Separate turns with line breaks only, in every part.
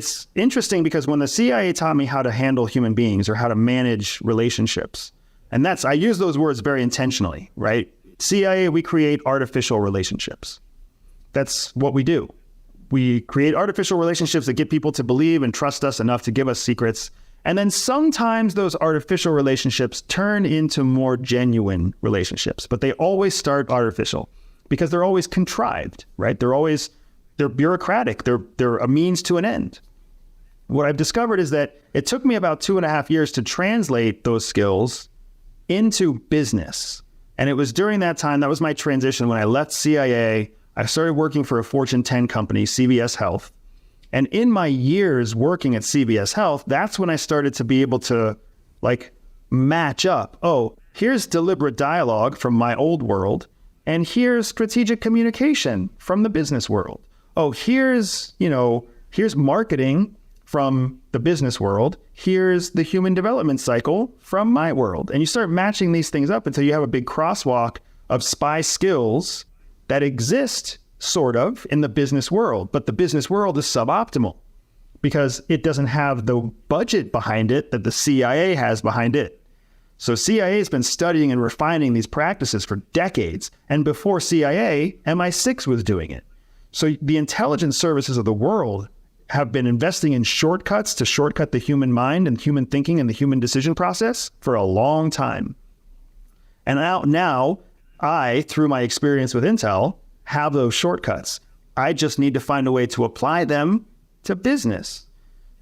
It's interesting because when the CIA taught me how to handle human beings or how to manage relationships, and I use those words very intentionally, right? CIA, we create artificial relationships. That's what we do. We create artificial relationships that get people to believe and trust us enough to give us secrets. And then sometimes those artificial relationships turn into more genuine relationships, but they always start artificial because they're always contrived, right? They're bureaucratic. They're a means to an end. What I've discovered is that it took me about 2.5 years to translate those skills into business. And it was during that time, that was my transition when I left CIA. I started working for a Fortune 10 company, CVS Health. And in my years working at CVS Health, that's when I started to be able to match up. Oh, here's deliberate dialogue from my old world. And here's strategic communication from the business world. Oh, here's marketing from the business world. Here's the human development cycle from my world. And you start matching these things up until you have a big crosswalk of spy skills that exist sort of in the business world. But the business world is suboptimal because it doesn't have the budget behind it that the CIA has behind it. So CIA has been studying and refining these practices for decades. And before CIA, MI6 was doing it. So the intelligence services of the world have been investing in shortcuts to shortcut the human mind and human thinking and the human decision process for a long time. And now I, through my experience with Intel, have those shortcuts. I just need to find a way to apply them to business.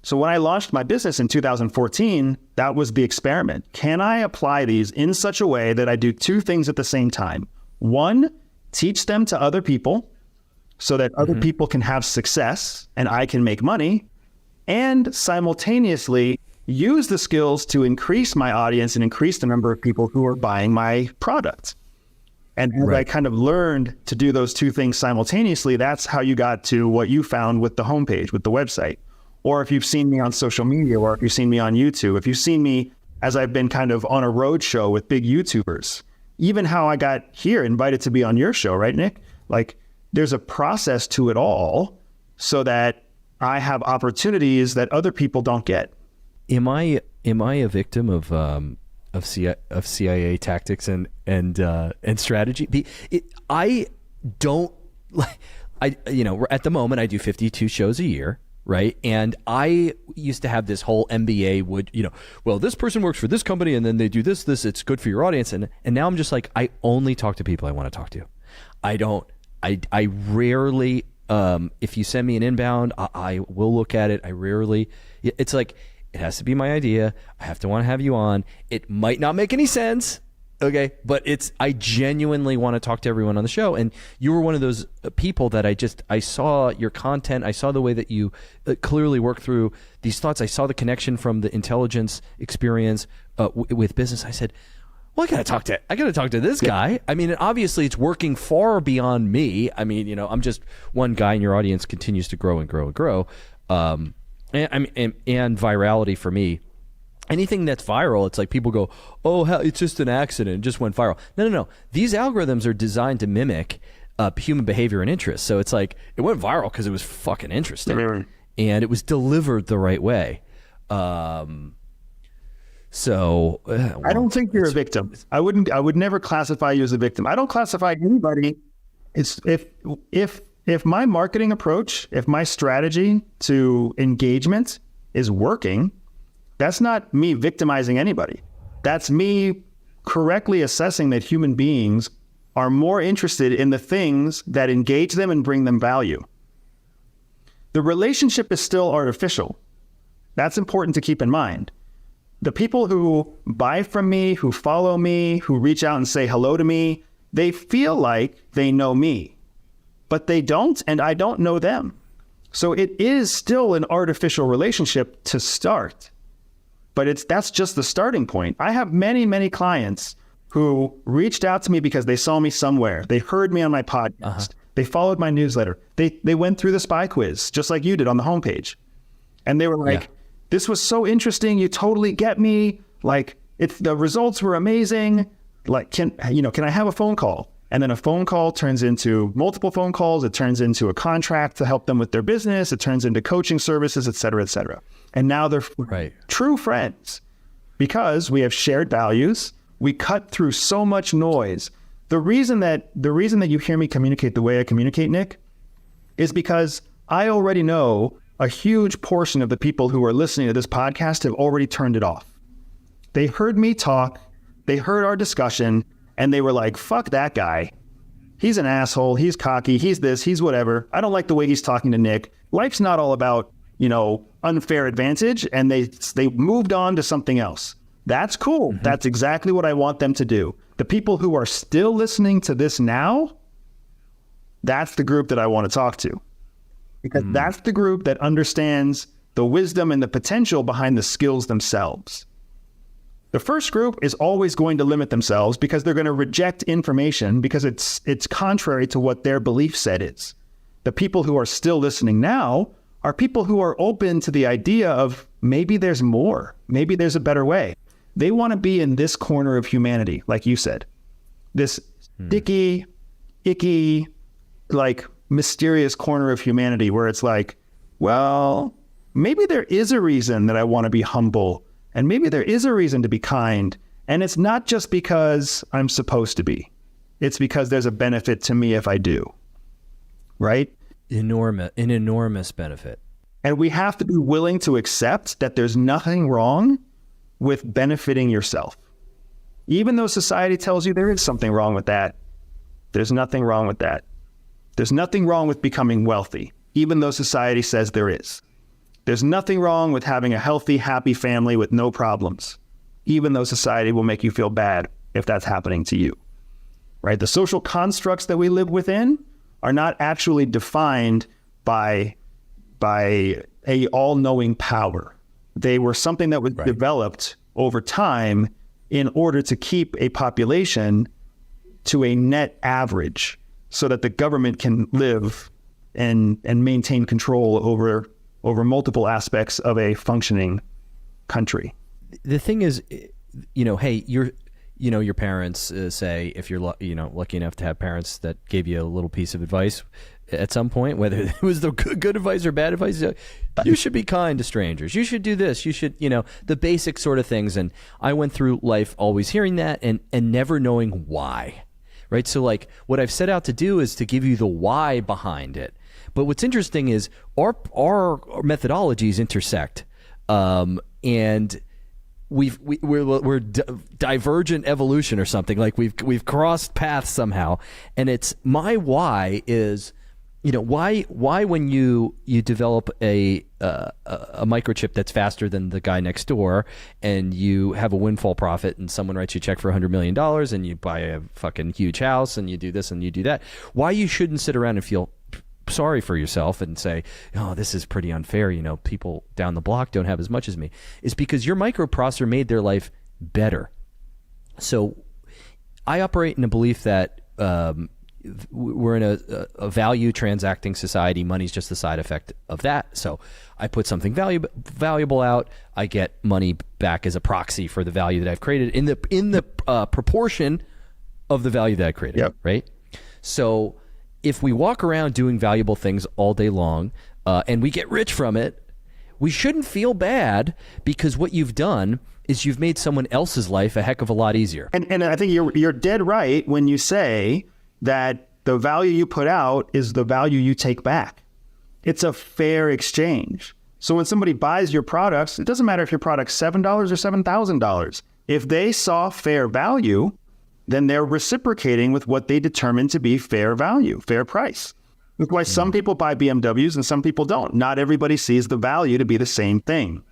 So when I launched my business in 2014, that was the experiment. Can I apply these in such a way that I do two things at the same time? One, teach them to other people so that other people can have success and I can make money, and simultaneously use the skills to increase my audience and increase the number of people who are buying my product. And as I kind of learned to do those two things simultaneously, that's how you got to what you found with the homepage, with the website. Or if you've seen me on social media, or if you've seen me on YouTube, if you've seen me as I've been kind of on a road show with big YouTubers, even how I got here invited to be on your show, right, Nick? There's a process to it all so that I have opportunities that other people don't get.
Am I a victim of CIA tactics and strategy? I don't like. At the moment I do 52 shows a year, right? And I used to have this whole MBA well, this person works for this company and then they do this, it's good for your audience. And now I'm just like, I only talk to people I want to talk to. I rarely, if you send me an inbound, I will look at it. It's like, it has to be my idea. I have to want to have you on. It might not make any sense. Okay. But I genuinely want to talk to everyone on the show. And you were one of those people that I saw your content. I saw the way that you clearly work through these thoughts. I saw the connection from the intelligence experience with business. I said, well, I got to talk to this guy. I mean, obviously it's working far beyond me. I mean, I'm just one guy and your audience continues to grow and grow and grow. And virality for me, anything that's viral, it's like people go, oh, hell, it's just an accident. It just went viral. No. These algorithms are designed to mimic human behavior and interest. So it's like, it went viral because it was fucking interesting and it was delivered the right way. So
I don't think you're a victim. I would never classify you as a victim. I don't classify anybody. It's if my marketing approach, if my strategy to engagement is working, that's not me victimizing anybody. That's me correctly assessing that human beings are more interested in the things that engage them and bring them value. The relationship is still artificial. That's important to keep in mind. The people who buy from me, who follow me, who reach out and say hello to me, they feel like they know me, but they don't, and I don't know them. So it is still an artificial relationship to start, but that's just the starting point. I have many, many clients who reached out to me because they saw me somewhere. They heard me on my podcast. They followed my newsletter. They went through the spy quiz, just like you did on the homepage. And they were like, this was so interesting. You totally get me. The results were amazing. Can I have a phone call? And then a phone call turns into multiple phone calls. It turns into a contract to help them with their business. It turns into coaching services, et cetera, et cetera. And now they're true friends because we have shared values. We cut through so much noise. The reason that you hear me communicate the way I communicate, Nick, is because I already know a huge portion of the people who are listening to this podcast have already turned it off. They heard me talk, they heard our discussion, and they were like, fuck that guy. He's an asshole, he's cocky, he's this, he's whatever. I don't like the way he's talking to Nick. Life's not all about, unfair advantage, and they moved on to something else. That's cool. Mm-hmm. That's exactly what I want them to do. The people who are still listening to this now, that's the group that I want to talk to. Because that's the group that understands the wisdom and the potential behind the skills themselves. The first group is always going to limit themselves because they're going to reject information because it's contrary to what their belief set is. The people who are still listening now are people who are open to the idea of maybe there's more, maybe there's a better way. They want to be in this corner of humanity, like you said. This sticky, icky, mysterious corner of humanity where it's like, well, maybe there is a reason that I want to be humble. And maybe there is a reason to be kind. And it's not just because I'm supposed to be. It's because there's a benefit to me if I do. Right?
An enormous benefit.
And we have to be willing to accept that there's nothing wrong with benefiting yourself. Even though society tells you there is something wrong with that, there's nothing wrong with that. There's nothing wrong with becoming wealthy, even though society says there is. There's nothing wrong with having a healthy, happy family with no problems, even though society will make you feel bad if that's happening to you, right? The social constructs that we live within are not actually defined by a all-knowing power. They were something that was developed over time in order to keep a population to a net average so that the government can live and maintain control over multiple aspects of a functioning country.
The thing is, hey, your parents say, if you're lucky enough to have parents that gave you a little piece of advice at some point, whether it was the good advice or bad advice, you should be kind to strangers. You should do this. You should, the basic sort of things. And I went through life always hearing that and never knowing why, right? So what I've set out to do is to give you the why behind it. But what's interesting is our methodologies intersect, and we're divergent evolution or something. Like we've crossed paths somehow, and it's my why is, why when you develop a microchip that's faster than the guy next door, and you have a windfall profit, and someone writes you a check for $100 million, and you buy a fucking huge house, and you do this and you do that, why you shouldn't sit around and feel sorry for yourself and say, oh, this is pretty unfair, people down the block don't have as much as me, is because your microprocessor made their life better. So I operate in a belief that we're in a value transacting society. Money's just the side effect of that. So I put something valuable out, I get money back as a proxy for the value that I've created in the proportion of the value that I created. Yep. Right? So if we walk around doing valuable things all day long and we get rich from it, we shouldn't feel bad, because what you've done is you've made someone else's life a heck of a lot easier.
And I think you're dead right when you say that the value you put out is the value you take back. It's a fair exchange. So when somebody buys your products, it doesn't matter if your product's $7 or $7,000. If they saw fair value, then they're reciprocating with what they determine to be fair value, fair price. That's why some people buy BMWs and some people don't. Not everybody sees the value to be the same thing.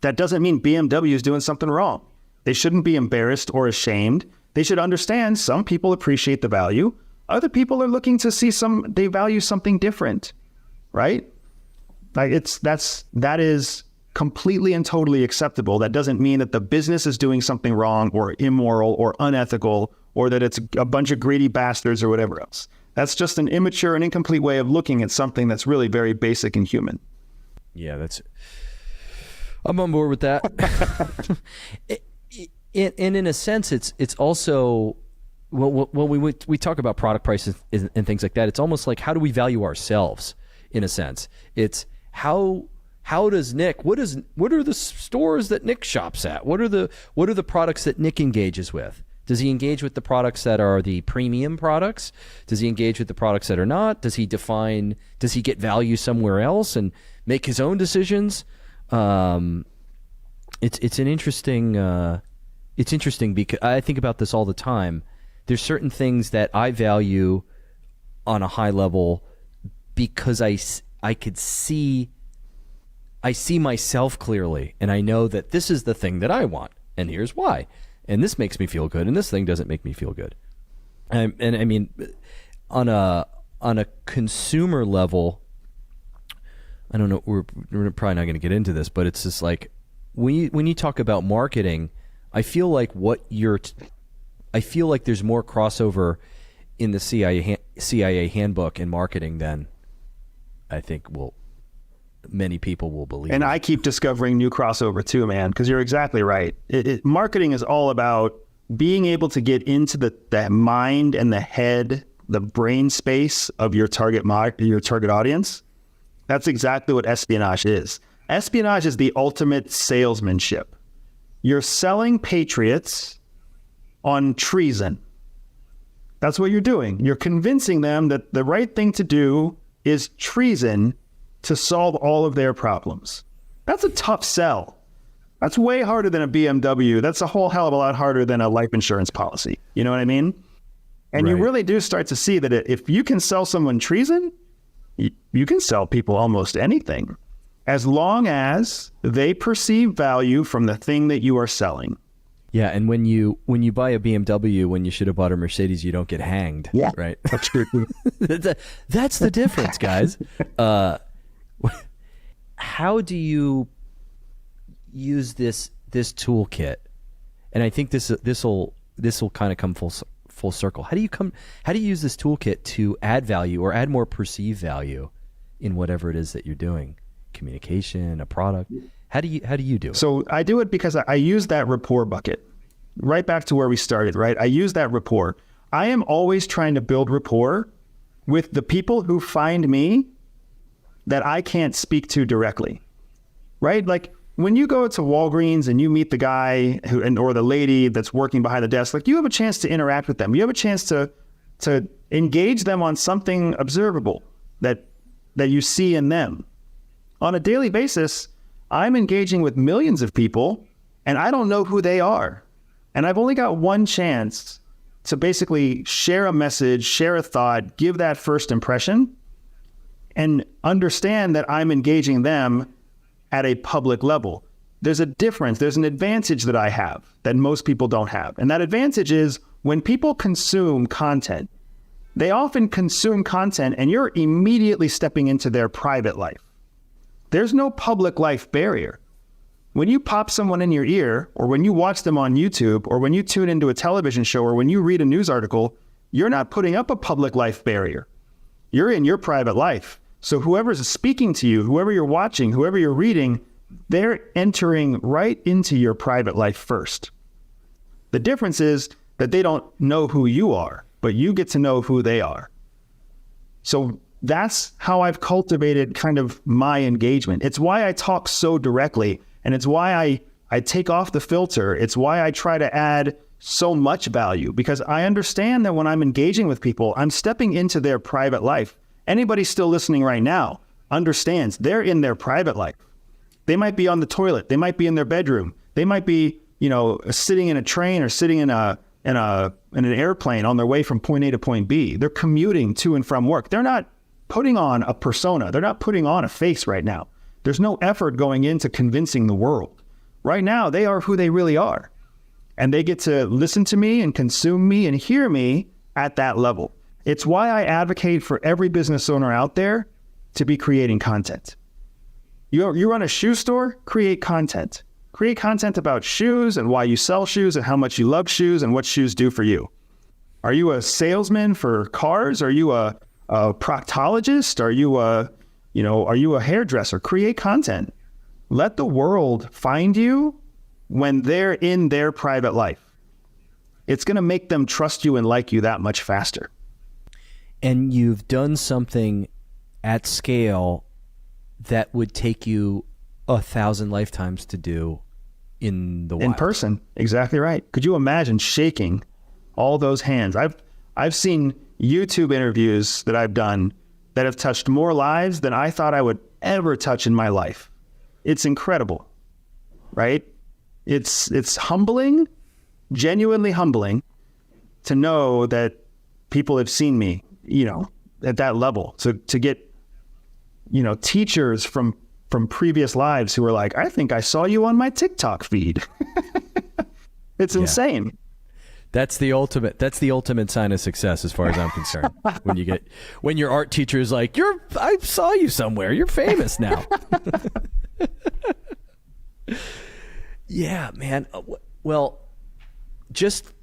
That doesn't mean BMW is doing something wrong. They shouldn't be embarrassed or ashamed. They should understand some people appreciate the value. Other people are looking to see they value something different, right? That is completely and totally acceptable. That doesn't mean that the business is doing something wrong or immoral or unethical, or that it's a bunch of greedy bastards or whatever else. That's just an immature and incomplete way of looking at something that's really very basic and human.
Yeah, I'm on board with that. And in a sense, it's also Well, we talk about product prices and things like that. It's almost like, how do we value ourselves in a sense? It's how does Nick, what are the stores that Nick shops at? What are the products that Nick engages with? Does he engage with the products that are the premium products? Does he engage with the products that are not? Does he get value somewhere else and make his own decisions? It's interesting because I think about this all the time. There's certain things that I value on a high level because I see myself clearly, and I know that this is the thing that I want, and here's why. And this makes me feel good, and this thing doesn't make me feel good. And I mean, on a consumer level, I don't know. We're probably not going to get into this, but it's just like when you talk about marketing, I feel like there's more crossover in the CIA handbook in marketing than I think many people will believe.
And I keep discovering new crossover too, man, because you're exactly right. Marketing is all about being able to get into the mind and the head, the brain space of your target audience. That's exactly what espionage is. Espionage is the ultimate salesmanship. You're selling patriots on treason. That's what you're doing. You're convincing them that the right thing to do is treason to solve all of their problems. That's a tough sell. That's way harder than a BMW. That's a whole hell of a lot harder than a life insurance policy. You know what I mean? And You really do start to see that if you can sell someone treason, you can sell people almost anything, as long as they perceive value from the thing that you are selling.
Yeah, and when you buy a BMW when you should have bought a Mercedes, you don't get hanged. Yeah, right.
That's true.
That's the difference, guys. How do you use this toolkit? And I think this will kind of come full circle. How do you use this toolkit to add value or add more perceived value in whatever it is that you're doing? Communication, a product. How do you do it?
So I do it because I use that rapport bucket. Right back to where we started, right? I use that rapport. I am always trying to build rapport with the people who find me that I can't speak to directly, right? Like when you go to Walgreens and you meet the guy or the lady that's working behind the desk, like you have a chance to interact with them. You have a chance to engage them on something observable that you see in them. On a daily basis, I'm engaging with millions of people and I don't know who they are. And I've only got one chance to basically share a message, share a thought, give that first impression, and understand that I'm engaging them at a public level. There's a difference. There's an advantage that I have that most people don't have. And that advantage is when people consume content, they often consume content and you're immediately stepping into their private life. There's no public life barrier. When you pop someone in your ear, or when you watch them on YouTube, or when you tune into a television show, or when you read a news article, you're not putting up a public life barrier. You're in your private life. So whoever's speaking to you, whoever you're watching, whoever you're reading, they're entering right into your private life first. The difference is that they don't know who you are, but you get to know who they are. So that's how I've cultivated kind of my engagement. It's why I talk so directly, and it's why I take off the filter. It's why I try to add so much value, because I understand that when I'm engaging with people, I'm stepping into their private life. Anybody still listening right now understands they're in their private life. They might be on the toilet. They might be in their bedroom. They might be, sitting in a train or sitting in an airplane on their way from point A to point B. They're commuting to and from work. They're not putting on a persona. They're not putting on a face right now. There's no effort going into convincing the world. Right now, they are who they really are. And they get to listen to me and consume me and hear me at that level. It's why I advocate for every business owner out there to be creating content. You run a shoe store, create content. Create content about shoes and why you sell shoes and how much you love shoes and what shoes do for you. Are you a salesman for cars? Are you a proctologist? Are you a hairdresser? Create content. Let the world find you when they're in their private life. it's going to make them trust you and like you that much faster.
And you've done something at scale that would take you 1,000 lifetimes to do in the wild.
In person. Exactly right. Could you imagine shaking all those hands? I've seen YouTube interviews that I've done that have touched more lives than I thought I would ever touch in my life. It's incredible, right? It's humbling, genuinely humbling to know that people have seen me, at that level. So to get, teachers from previous lives who are like, I think I saw you on my TikTok feed. It's insane.
That's the ultimate sign of success as far as I'm concerned. when your art teacher is like, I saw you somewhere. You're famous now. Yeah, man. Well, just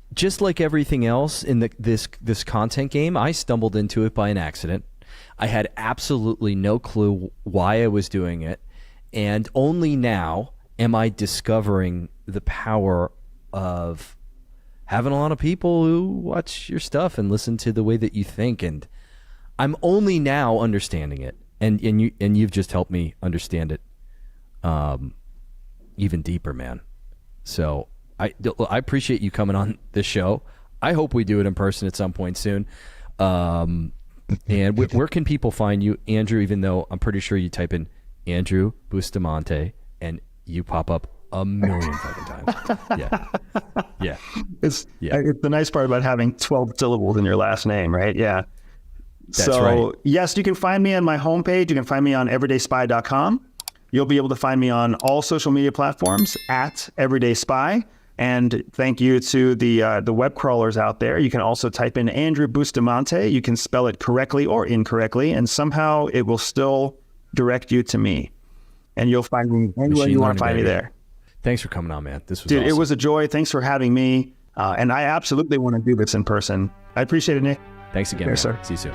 like everything else in this content game, I stumbled into it by an accident. I had absolutely no clue why I was doing it, and only now am I discovering the power of having a lot of people who watch your stuff and listen to the way that you think, and I'm only now understanding it, and you've just helped me understand it even deeper, man. So I appreciate you coming on this show. I hope we do it in person at some point soon. And where can people find you, Andrew? Even though I'm pretty sure you type in Andrew Bustamante and you pop up a million fucking times. Yeah.
It's the nice part about having 12 syllables in your last name, right? Yeah.
That's right.
Yes, you can find me on my homepage. You can find me on everydayspy.com. You'll be able to find me on all social media platforms at everydayspy. And thank you to the web crawlers out there. You can also type in Andrew Bustamante. You can spell it correctly or incorrectly, and somehow it will still direct you to me. And you'll find me anywhere you want to find me there.
Thanks for coming on, man. This was
Dude,
awesome.
It was a joy. Thanks for having me. And I absolutely want to do this in person. I appreciate it, Nick.
Thanks again,
There,
man.
sir.
See you soon.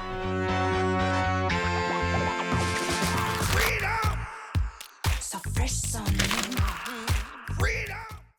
So fresh on me. Freedom.